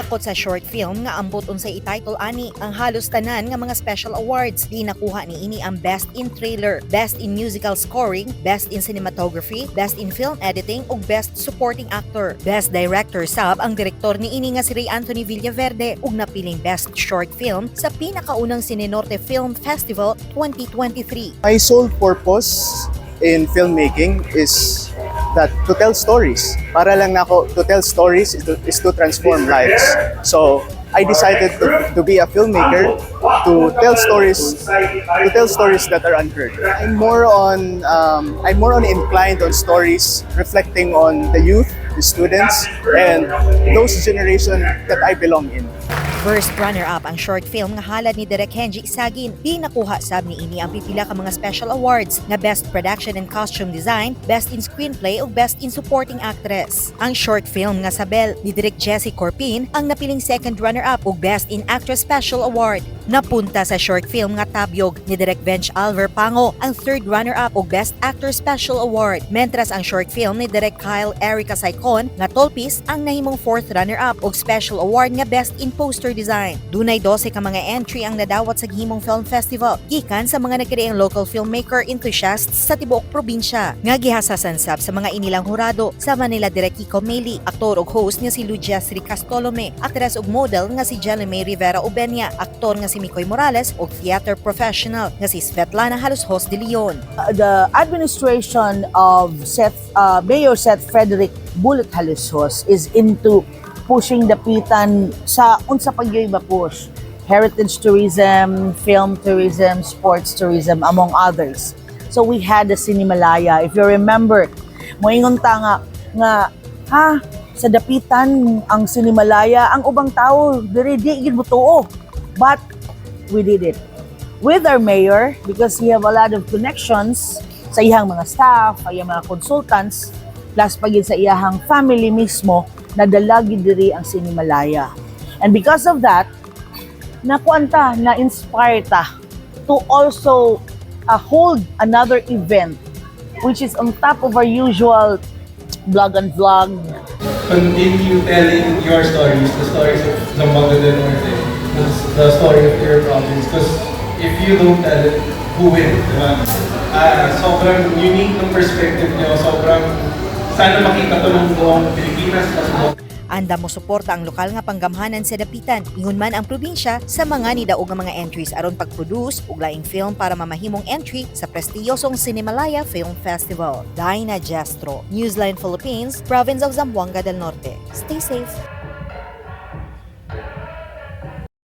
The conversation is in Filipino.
Dakot sa short film nga ambot unsay i-title ani ang halos tanan nga mga special awards. Di nakuha ni ini ang Best in Trailer, Best in Musical Scoring, Best in Cinematography, Best in Film Editing ug Best Supporting Actor. Best Director sab ang direktor ni ini nga si Ray Anthony Villaverde ug napiling Best Short Film sa pinakaunang SineNorte Film Festival 2023. My sole purpose in filmmaking is that to tell stories. Para lang nako to tell stories is to transform lives. So I decided to be a filmmaker to tell stories that are unheard. I'm more on inclined on stories reflecting on the youth, the students, and those generation that I belong in. First runner-up ang short film nga halad ni Direk Henji Isagin. Di nakuha sab ni ini ang pipila ka mga special awards nga Best Production and Costume Design, Best in Screenplay ug Best in Supporting Actress. Ang short film nga Sabel ni Direk Jessie Corpin ang napiling second runner-up ug Best in Actress Special Award. Napunta sa short film nga Tabyog ni Direk Bench Alver Pango ang third runner-up ug Best Actor Special Award. Mentras ang short film ni Direk Kyle Erica Saicon nga Tolpis ang nahimong fourth runner-up ug Special Award nga Best in Poster Design. Dunay 12 ka mga entry ang nadawat sa Gihimong Film Festival gikan sa mga nagkadiang local filmmaker enthusiasts sa tibuok probinsya. Nga gihasasan sab sa mga inilang hurado sa Manila Direk Kiko Meli, aktor ug host nga si Lucia Sri Castolome, aktres ug model nga si Jelly Rivera Ubenia, aktor nga si Mikoy Morales ug theater professional nga si Svetlana Halushos de Leon. The administration of Mayor Seth Frederick Bullet Halushos is into pushing Dapitan sa unsa pagyoy ba push heritage tourism, film tourism, sports tourism, among others. So we had the Cinemalaya. If you remember, moingon ta nga sa Dapitan ang Cinemalaya, ang ubang tao diri di gid butuo. But we did it with our mayor because he have a lot of connections sa iyang mga staff, sa iyang mga consultants, plus pagid sa iyang family mismo nadala gid diri ang Cinemalaya. And because of that, nakuanta, na-inspire ta to also hold another event which is on top of our usual vlog. Continue telling your stories, the stories of Zamboanga del Norte, the story of your province. Because if you don't tell it, who will? Diba? Sobrang unique ng perspective niyo, sobrang sana makita to ng buong Pilipinas. Anda mo suporta ang lokal nga panggamhanan sa Dapitan, ingon man ang probinsya sa mga nidaog nga mga entries aron pag-produce ug laing film para mamahimong entry sa prestiyosong Cinemalaya Film Festival. Daina Jestro, Newsline Philippines, Province of Zamboanga del Norte. Stay safe.